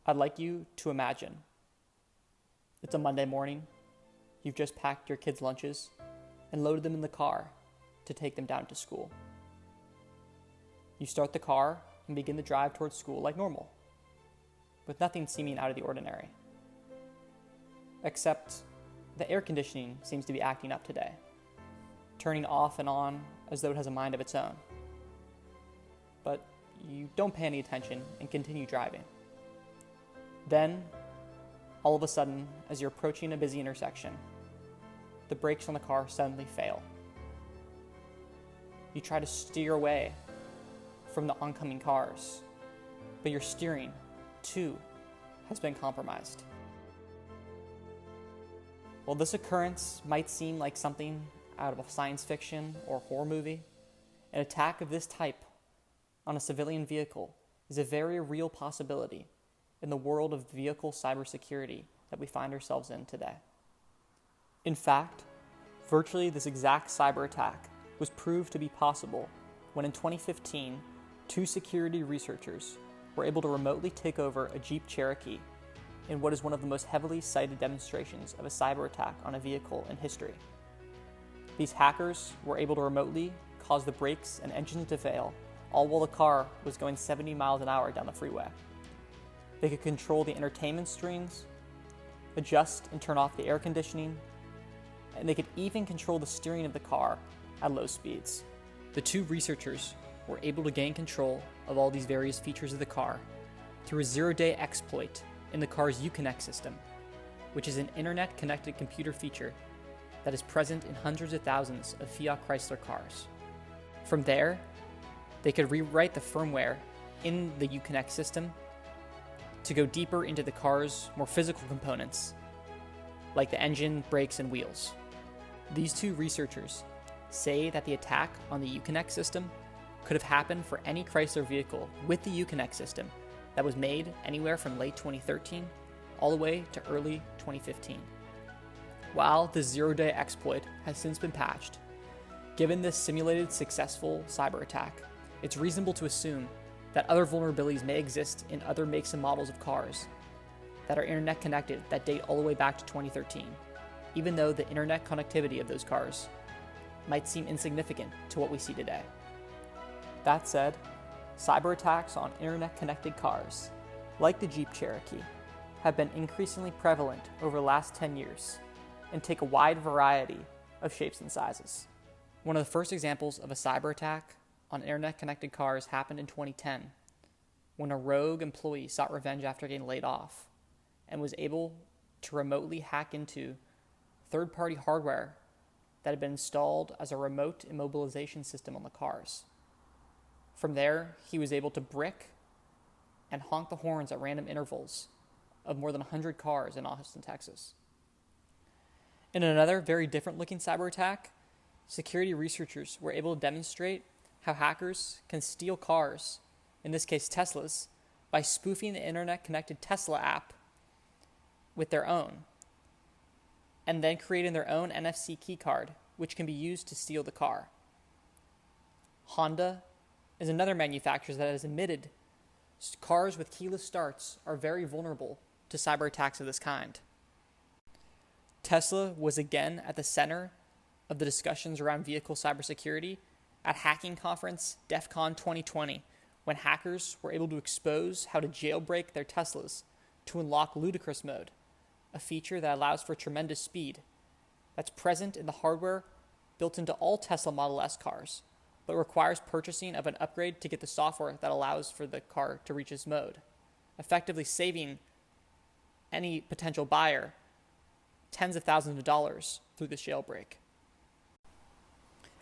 I'd like you to imagine it's a Monday morning. You've just packed your kids' lunches and loaded them in the car to take them down to school. You start the car and begin the drive towards school like normal, with nothing seeming out of the ordinary. Except the air conditioning seems to be acting up today, turning off and on as though it has a mind of its own. But you don't pay any attention and continue driving. Then, all of a sudden, as you're approaching a busy intersection, the brakes on the car suddenly fail. You try to steer away from the oncoming cars, but your steering, too, has been compromised. While this occurrence might seem like something out of a science fiction or horror movie, an attack of this type on a civilian vehicle is a very real possibility in the world of vehicle cybersecurity that we find ourselves in today. In fact, virtually this exact cyber attack was proved to be possible when in 2015, two security researchers were able to remotely take over a Jeep Cherokee in what is one of the most heavily cited demonstrations of a cyber attack on a vehicle in history. These hackers were able to remotely cause the brakes and engine to fail, all while the car was going 70 miles an hour down the freeway. They could control the entertainment screens, adjust and turn off the air conditioning, and they could even control the steering of the car at low speeds. The two researchers were able to gain control of all these various features of the car through a zero-day exploit in the car's Uconnect system, which is an internet-connected computer feature that is present in hundreds of thousands of Fiat Chrysler cars. From there, they could rewrite the firmware in the Uconnect system to go deeper into the car's more physical components, like the engine, brakes, and wheels. These two researchers say that the attack on the Uconnect system could have happened for any Chrysler vehicle with the Uconnect system that was made anywhere from late 2013 all the way to early 2015. While the zero-day exploit has since been patched, given this simulated successful cyber attack, it's reasonable to assume that other vulnerabilities may exist in other makes and models of cars that are internet connected that date all the way back to 2013, even though the internet connectivity of those cars might seem insignificant to what we see today. That said, cyber attacks on internet-connected cars, like the Jeep Cherokee, have been increasingly prevalent over the last 10 years and take a wide variety of shapes and sizes. One of the first examples of a cyber attack on internet-connected cars happened in 2010, when a rogue employee sought revenge after getting laid off and was able to remotely hack into third-party hardware that had been installed as a remote immobilization system on the cars. From there, he was able to brick and honk the horns at random intervals of more than 100 cars in Austin, Texas. In another very different-looking cyber attack, security researchers were able to demonstrate how hackers can steal cars, in this case Teslas, by spoofing the internet-connected Tesla app with their own, and then creating their own NFC keycard, which can be used to steal the car. Honda is another manufacturer that has admitted cars with keyless starts are very vulnerable to cyber attacks of this kind. Tesla was again at the center of the discussions around vehicle cybersecurity at hacking conference DEF CON 2020, when hackers were able to expose how to jailbreak their Teslas to unlock ludicrous mode, a feature that allows for tremendous speed that's present in the hardware built into all Tesla Model S cars, but requires purchasing of an upgrade to get the software that allows for the car to reach this mode, effectively saving any potential buyer tens of thousands of dollars through this jailbreak.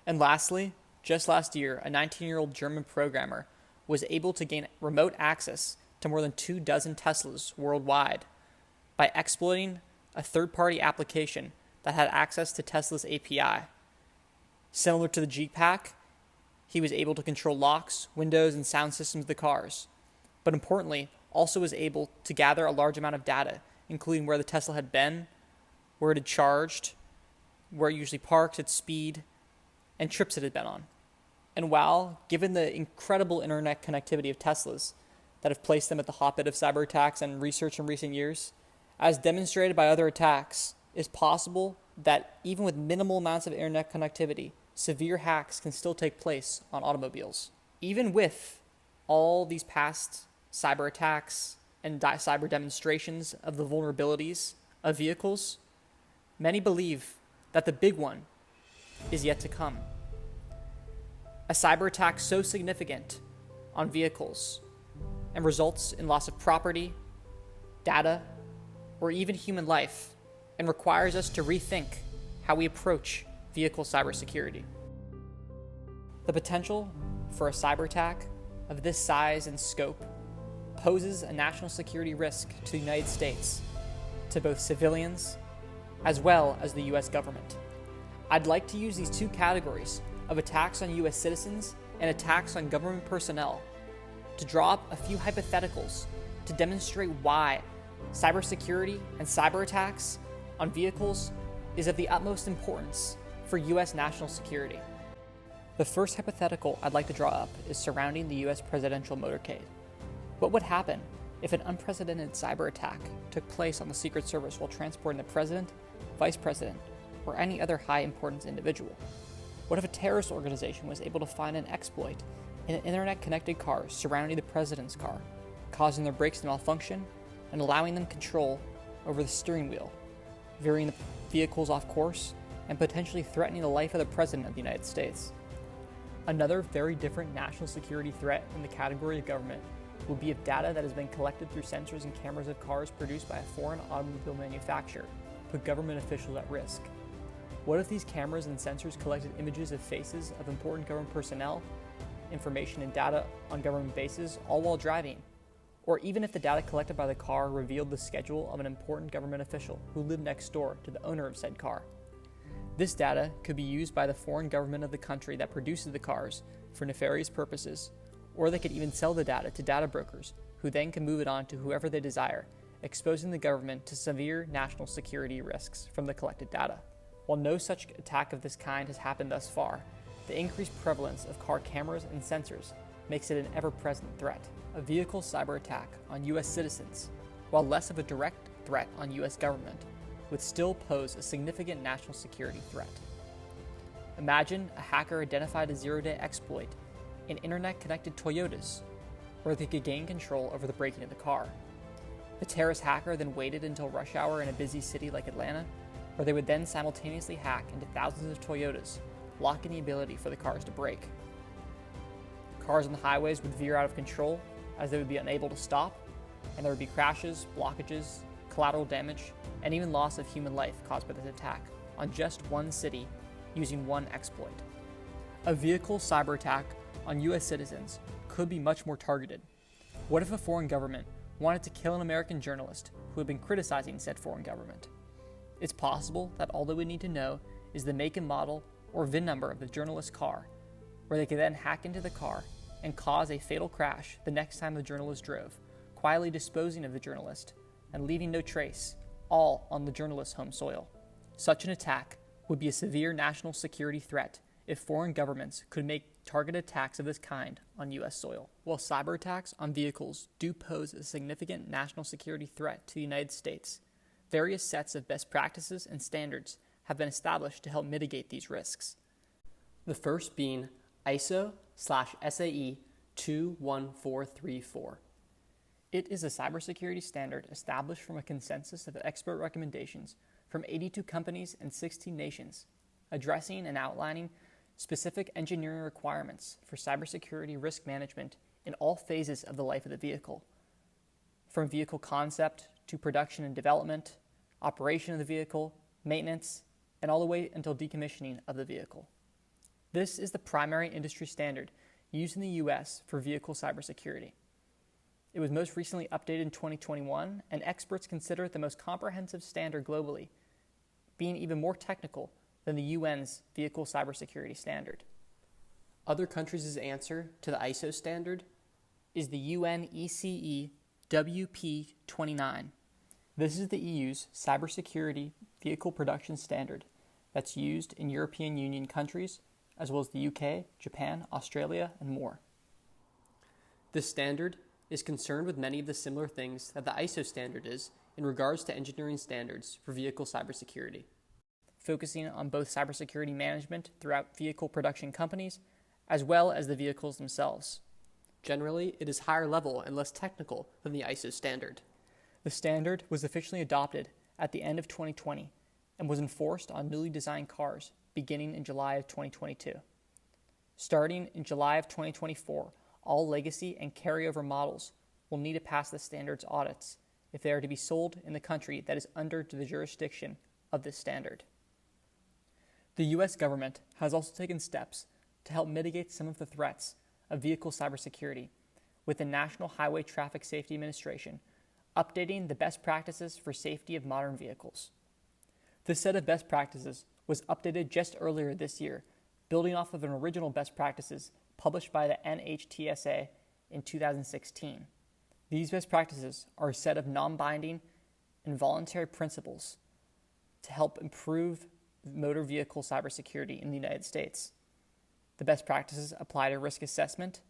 And lastly, just last year, a 19-year-old German programmer was able to gain remote access to more than 24 Teslas worldwide by exploiting a third-party application that had access to Tesla's API. Similar to the Jeep hack, he was able to control locks, windows, and sound systems of the cars, but importantly, also was able to gather a large amount of data, including where the Tesla had been, where it had charged, where it usually parked, its speed, and trips it had been on. And while, given the incredible internet connectivity of Teslas, that have placed them at the hotbed of cyber attacks and research in recent years, as demonstrated by other attacks, it's possible that even with minimal amounts of internet connectivity, severe hacks can still take place on automobiles. Even with all these past cyber attacks and cyber demonstrations of the vulnerabilities of vehicles, many believe that the big one is yet to come. A cyber attack so significant on vehicles and results in loss of property, data, or even human life, and requires us to rethink how we approach vehicle cybersecurity. The potential for a cyber attack of this size and scope poses a national security risk to the United States, to both civilians as well as the US government. I'd like to use these two categories of attacks on US citizens and attacks on government personnel to draw up a few hypotheticals to demonstrate why cybersecurity and cyber attacks on vehicles is of the utmost importance for US national security. The first hypothetical I'd like to draw up is surrounding the US presidential motorcade. What would happen if an unprecedented cyber attack took place on the Secret Service while transporting the president, vice president, or any other high importance individual? What if a terrorist organization was able to find an exploit in an internet-connected car surrounding the president's car, causing their brakes to malfunction and allowing them control over the steering wheel, veering the vehicles off course and potentially threatening the life of the president of the United States? Another very different national security threat in the category of government would be if data that has been collected through sensors and cameras of cars produced by a foreign automobile manufacturer put government officials at risk. What if these cameras and sensors collected images of faces of important government personnel, information and data on government bases, all while driving? Or even if the data collected by the car revealed the schedule of an important government official who lived next door to the owner of said car? This data could be used by the foreign government of the country that produces the cars for nefarious purposes, or they could even sell the data to data brokers who then can move it on to whoever they desire, exposing the government to severe national security risks from the collected data. While no such attack of this kind has happened thus far, the increased prevalence of car cameras and sensors makes it an ever-present threat. A vehicle cyber attack on US citizens, while less of a direct threat on US government, would still pose a significant national security threat. Imagine a hacker identified a zero-day exploit in internet-connected Toyotas, where they could gain control over the braking of the car. The terrorist hacker then waited until rush hour in a busy city like Atlanta, where they would then simultaneously hack into thousands of Toyotas, locking the ability for the cars to brake. Cars on the highways would veer out of control as they would be unable to stop, and there would be crashes, blockages, collateral damage, and even loss of human life caused by this attack on just one city using one exploit. A vehicle cyber attack on US citizens could be much more targeted. What if a foreign government wanted to kill an American journalist who had been criticizing said foreign government? It's possible that all they would need to know is the make and model or VIN number of the journalist's car, where they could then hack into the car and cause a fatal crash the next time the journalist drove, quietly disposing of the journalist and leaving no trace, all on the journalist's home soil. Such an attack would be a severe national security threat if foreign governments could make targeted attacks of this kind on US soil. While cyber attacks on vehicles do pose a significant national security threat to the United States, various sets of best practices and standards have been established to help mitigate these risks. The first being ISO/SAE 21434. It is a cybersecurity standard established from a consensus of expert recommendations from 82 companies and 16 nations, addressing and outlining specific engineering requirements for cybersecurity risk management in all phases of the life of the vehicle, from vehicle concept to production and development, operation of the vehicle, maintenance, and all the way until decommissioning of the vehicle. This is the primary industry standard used in the US for vehicle cybersecurity. It was most recently updated in 2021, and experts consider it the most comprehensive standard globally, being even more technical than the UN's vehicle cybersecurity standard. Other countries' answer to the ISO standard is the UN ECE WP29. This is the EU's cybersecurity vehicle production standard that's used in European Union countries, as well as the UK, Japan, Australia, and more. This standard is concerned with many of the similar things that the ISO standard is in regards to engineering standards for vehicle cybersecurity, focusing on both cybersecurity management throughout vehicle production companies, as well as the vehicles themselves. Generally, it is higher level and less technical than the ISO standard. The standard was officially adopted at the end of 2020 and was enforced on newly designed cars beginning in July of 2022. Starting in July of 2024, all legacy and carryover models will need to pass the standard's audits if they are to be sold in the country that is under the jurisdiction of this standard. The U.S. government has also taken steps to help mitigate some of the threats of vehicle cybersecurity, with the National Highway Traffic Safety Administration updating the best practices for safety of modern vehicles. This set of best practices was updated just earlier this year, building off of an original best practices published by the NHTSA in 2016. These best practices are a set of non-binding and voluntary principles to help improve motor vehicle cybersecurity in the United States. The best practices apply to risk assessment,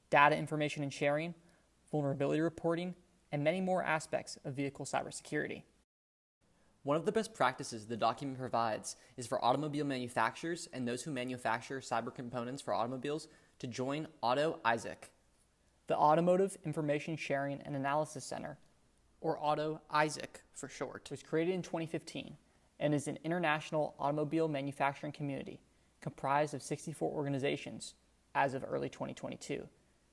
data information and sharing, vulnerability reporting, and many more aspects of vehicle cybersecurity. One of the best practices the document provides is for automobile manufacturers and those who manufacture cyber components for automobiles to join AutoISAC. The Automotive Information Sharing and Analysis Center, or AutoISAC for short, was created in 2015 and is an international automobile manufacturing community comprised of 64 organizations as of early 2022,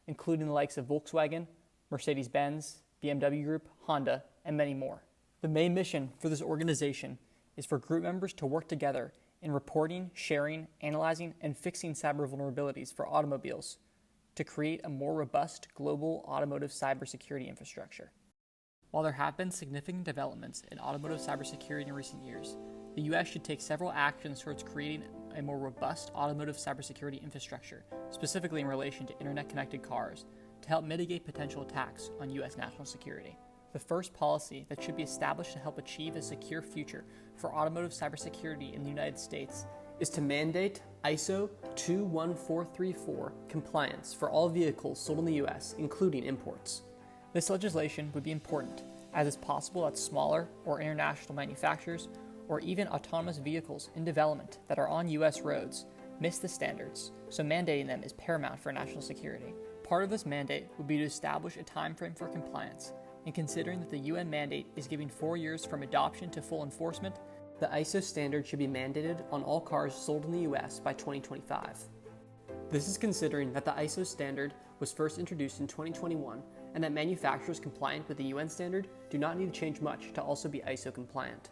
including the likes of Volkswagen, Mercedes-Benz, BMW Group, Honda, and many more. The main mission for this organization is for group members to work together in reporting, sharing, analyzing, and fixing cyber vulnerabilities for automobiles to create a more robust global automotive cybersecurity infrastructure. While there have been significant developments in automotive cybersecurity in recent years, the U.S. should take several actions towards creating a more robust automotive cybersecurity infrastructure, specifically in relation to internet-connected cars, to help mitigate potential attacks on U.S. national security. The first policy that should be established to help achieve a secure future for automotive cybersecurity in the United States is to mandate ISO 21434 compliance for all vehicles sold in the U.S., including imports. This legislation would be important, as it's possible that smaller or international manufacturers or even autonomous vehicles in development that are on U.S. roads miss the standards, so mandating them is paramount for national security. Part of this mandate would be to establish a time frame for compliance, and considering that the UN mandate is giving 4 years from adoption to full enforcement, the ISO standard should be mandated on all cars sold in the U.S. by 2025. This is considering that the ISO standard was first introduced in 2021 and that manufacturers compliant with the UN standard do not need to change much to also be ISO compliant.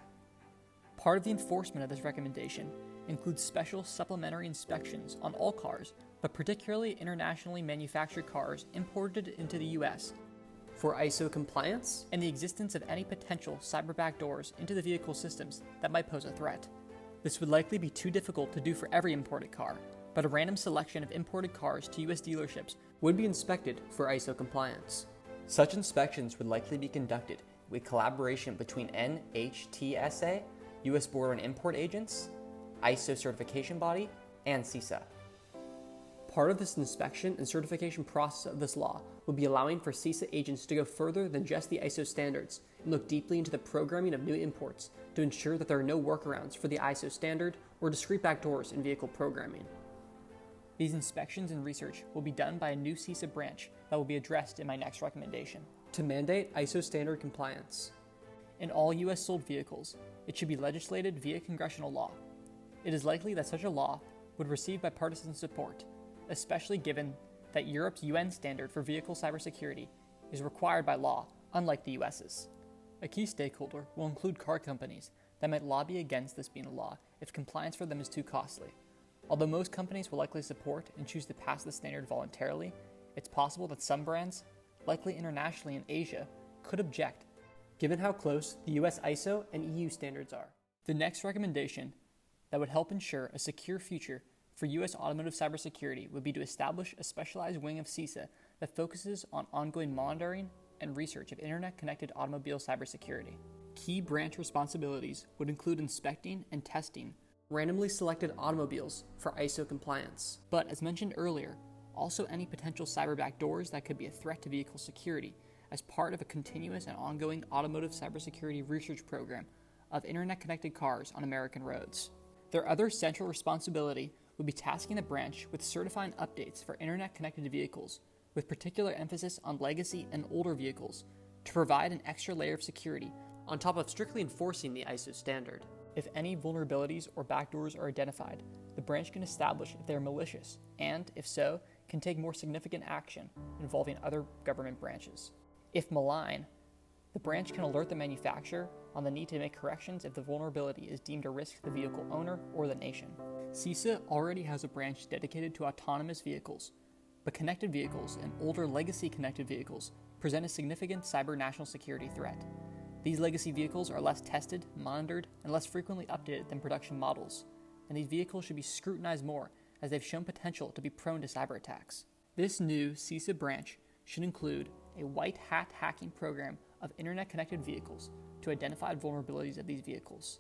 Part of the enforcement of this recommendation includes special supplementary inspections on all cars, but particularly internationally manufactured cars imported into the U.S. for ISO compliance and the existence of any potential cyber backdoors into the vehicle systems that might pose a threat. This would likely be too difficult to do for every imported car, but a random selection of imported cars to U.S. dealerships would be inspected for ISO compliance. Such inspections would likely be conducted with collaboration between NHTSA, U.S. Border and Import Agents, ISO certification body, and CISA. Part of this inspection and certification process of this law would be allowing for CISA agents to go further than just the ISO standards and look deeply into the programming of new imports to ensure that there are no workarounds for the ISO standard or discrete backdoors in vehicle programming. These inspections and research will be done by a new CISA branch that will be addressed in my next recommendation. To mandate ISO standard compliance. In all U.S. sold vehicles, it should be legislated via congressional law. It is likely that such a law would receive bipartisan support, especially given that Europe's UN standard for vehicle cybersecurity is required by law, unlike the US's. A key stakeholder will include car companies that might lobby against this being a law if compliance for them is too costly. Although most companies will likely support and choose to pass the standard voluntarily, it's possible that some brands, likely internationally in Asia, could object, given how close the US ISO and EU standards are. The next recommendation that would help ensure a secure future for U.S. automotive cybersecurity would be to establish a specialized wing of CISA that focuses on ongoing monitoring and research of internet-connected automobile cybersecurity. Key branch responsibilities would include inspecting and testing randomly selected automobiles for ISO compliance. But as mentioned earlier, also any potential cyber backdoors that could be a threat to vehicle security as part of a continuous and ongoing automotive cybersecurity research program of internet-connected cars on American roads. Their other central responsibility would be tasking the branch with certifying updates for internet-connected vehicles, with particular emphasis on legacy and older vehicles, to provide an extra layer of security on top of strictly enforcing the ISO standard. If any vulnerabilities or backdoors are identified, the branch can establish if they are malicious, and, if so, can take more significant action involving other government branches. If malign, the branch can alert the manufacturer on the need to make corrections if the vulnerability is deemed a risk to the vehicle owner or the nation. CISA already has a branch dedicated to autonomous vehicles, but connected vehicles and older legacy connected vehicles present a significant cyber national security threat. These legacy vehicles are less tested, monitored, and less frequently updated than production models, and these vehicles should be scrutinized more as they've shown potential to be prone to cyber attacks. This new CISA branch should include a white hat hacking program of internet-connected vehicles to identify vulnerabilities of these vehicles.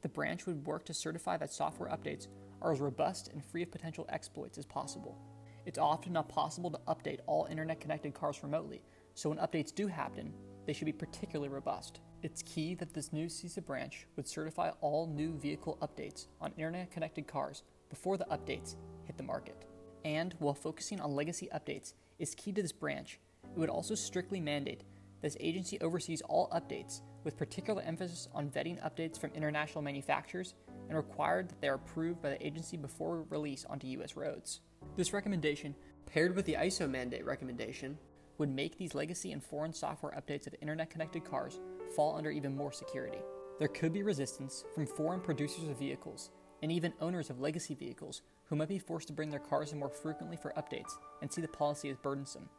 The branch would work to certify that software updates are as robust and free of potential exploits as possible. It's often not possible to update all internet-connected cars remotely, so when updates do happen, they should be particularly robust. It's key that this new CISA branch would certify all new vehicle updates on internet-connected cars before the updates hit the market. And while focusing on legacy updates is key to this branch, it would also strictly mandate this agency oversees all updates with particular emphasis on vetting updates from international manufacturers and required that they are approved by the agency before release onto U.S. roads. This recommendation, paired with the ISO mandate recommendation, would make these legacy and foreign software updates of internet-connected cars fall under even more security. There could be resistance from foreign producers of vehicles and even owners of legacy vehicles who might be forced to bring their cars in more frequently for updates and see the policy as burdensome.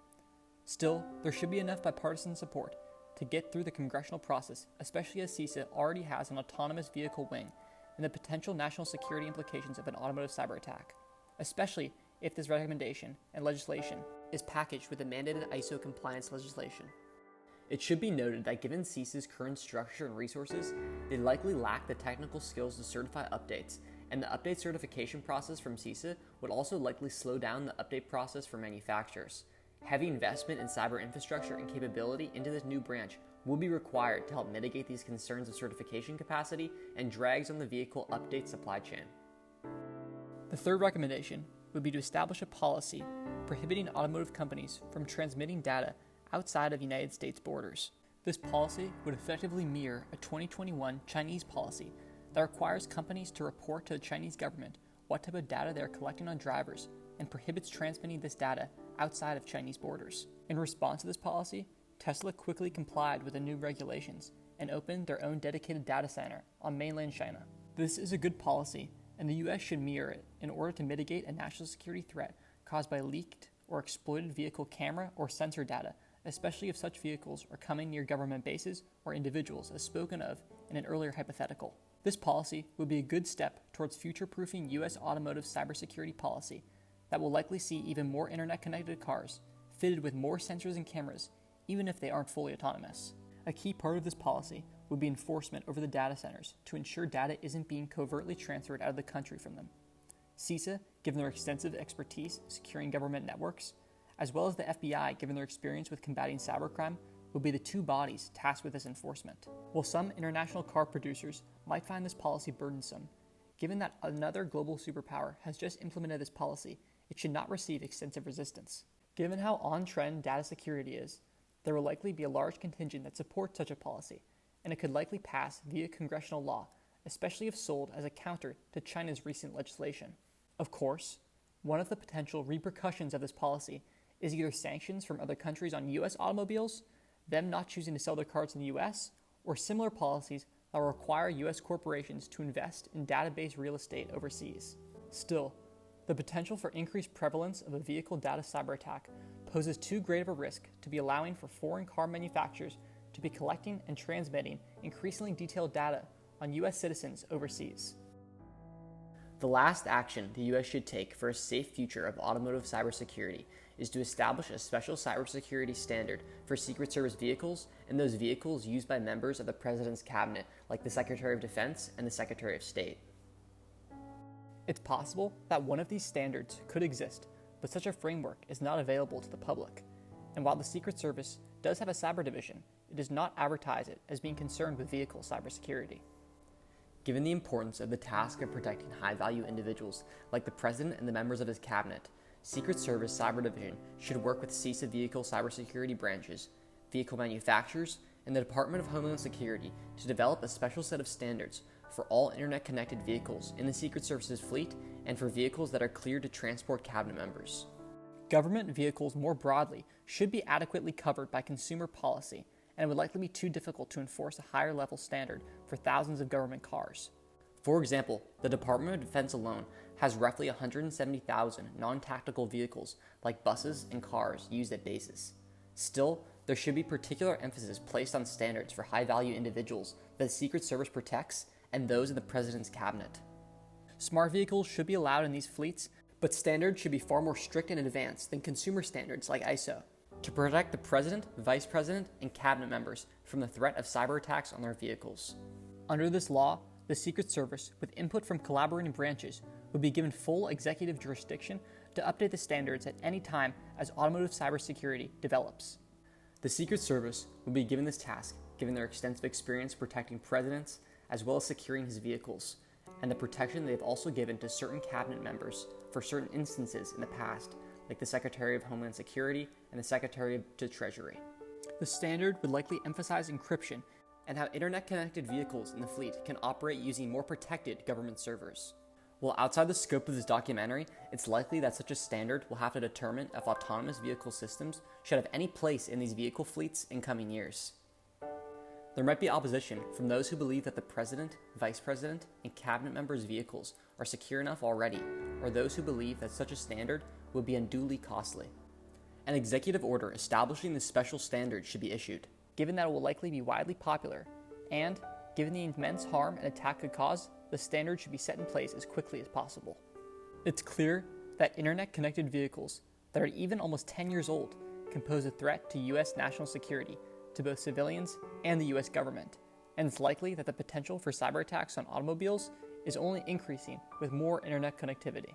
Still, there should be enough bipartisan support to get through the congressional process, especially as CISA already has an autonomous vehicle wing and the potential national security implications of an automotive cyber attack, especially if this recommendation and legislation is packaged with the mandated ISO compliance legislation. It should be noted that given CISA's current structure and resources, they likely lack the technical skills to certify updates, and the update certification process from CISA would also likely slow down the update process for manufacturers. Heavy investment in cyber infrastructure and capability into this new branch will be required to help mitigate these concerns of certification capacity and drags on the vehicle update supply chain. The third recommendation would be to establish a policy prohibiting automotive companies from transmitting data outside of United States borders. This policy would effectively mirror a 2021 Chinese policy that requires companies to report to the Chinese government what type of data they are collecting on drivers and prohibits transmitting this data outside of Chinese borders. In response to this policy, Tesla quickly complied with the new regulations and opened their own dedicated data center on mainland China. This is a good policy, and the US should mirror it in order to mitigate a national security threat caused by leaked or exploited vehicle camera or sensor data, especially if such vehicles are coming near government bases or individuals as spoken of in an earlier hypothetical. This policy would be a good step towards future-proofing US automotive cybersecurity policy that will likely see even more internet-connected cars fitted with more sensors and cameras, even if they aren't fully autonomous. A key part of this policy would be enforcement over the data centers to ensure data isn't being covertly transferred out of the country from them. CISA, given their extensive expertise securing government networks, as well as the FBI, given their experience with combating cybercrime, would be the two bodies tasked with this enforcement. While some international car producers might find this policy burdensome, given that another global superpower has just implemented this policy, it should not receive extensive resistance. Given how on-trend data security is, there will likely be a large contingent that supports such a policy, and it could likely pass via congressional law, especially if sold as a counter to China's recent legislation. Of course, one of the potential repercussions of this policy is either sanctions from other countries on U.S. automobiles, them not choosing to sell their cars in the U.S., or similar policies that will require U.S. corporations to invest in database real estate overseas. Still, the potential for increased prevalence of a vehicle data cyber attack poses too great of a risk to be allowing for foreign car manufacturers to be collecting and transmitting increasingly detailed data on U.S. citizens overseas. The last action the U.S. should take for a safe future of automotive cybersecurity is to establish a special cybersecurity standard for Secret Service vehicles and those vehicles used by members of the President's cabinet, like the Secretary of Defense and the Secretary of State. It's possible that one of these standards could exist but such a framework is not available to the public. And while the Secret Service does have a cyber division, it does not advertise it as being concerned with vehicle cybersecurity. Given the importance of the task of protecting high-value individuals like the President and the members of his cabinet, Secret Service Cyber Division should work with CISA vehicle cybersecurity branches, vehicle manufacturers, and the Department of Homeland Security to develop a special set of standards for all internet-connected vehicles in the Secret Service's fleet and for vehicles that are cleared to transport cabinet members. Government vehicles more broadly should be adequately covered by consumer policy, and it would likely be too difficult to enforce a higher level standard for thousands of government cars. For example, the Department of Defense alone has roughly 170,000 non-tactical vehicles like buses and cars used at bases. Still, there should be particular emphasis placed on standards for high-value individuals that the Secret Service protects and those in the President's cabinet. Smart vehicles should be allowed in these fleets, But standards should be far more strict and advanced than consumer standards like ISO. To protect the President, Vice President, and cabinet members from the threat of cyber attacks on their vehicles. Under this law, the Secret Service, with input from collaborating branches, would be given full executive jurisdiction to update the standards at any time as automotive cybersecurity develops. The Secret Service would be given this task given their extensive experience protecting presidents as well as securing his vehicles, and the protection they've also given to certain cabinet members for certain instances in the past, like the Secretary of Homeland Security and the Secretary of the Treasury. The standard would likely emphasize encryption And how internet-connected vehicles in the fleet can operate using more protected government servers. While outside the scope of this documentary, it's likely that such a standard will have to determine if autonomous vehicle systems should have any place in these vehicle fleets in coming years. There might be opposition from those who believe that the President, Vice President, and cabinet members' vehicles are secure enough already, or those who believe that such a standard would be unduly costly. An executive order establishing this special standard should be issued. given that it will likely be widely popular, and, given the immense harm an attack could cause, the standard should be set in place as quickly as possible. It's clear that internet-connected vehicles that are even almost 10 years old can pose a threat to U.S. national security, to both civilians and the U.S. government, and it's likely that the potential for cyber attacks on automobiles is only increasing with more internet connectivity.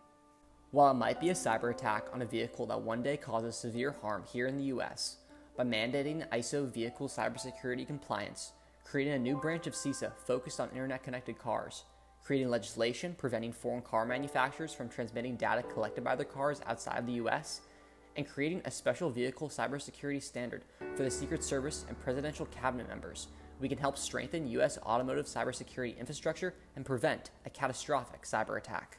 While it might be a cyber attack on a vehicle that one day causes severe harm here in the U.S., by mandating ISO vehicle cybersecurity compliance, creating a new branch of CISA focused on internet-connected cars, creating legislation preventing foreign car manufacturers from transmitting data collected by their cars outside the U.S., and creating a special vehicle cybersecurity standard for the Secret Service and presidential cabinet members, we can help strengthen U.S. automotive cybersecurity infrastructure and prevent a catastrophic cyber attack.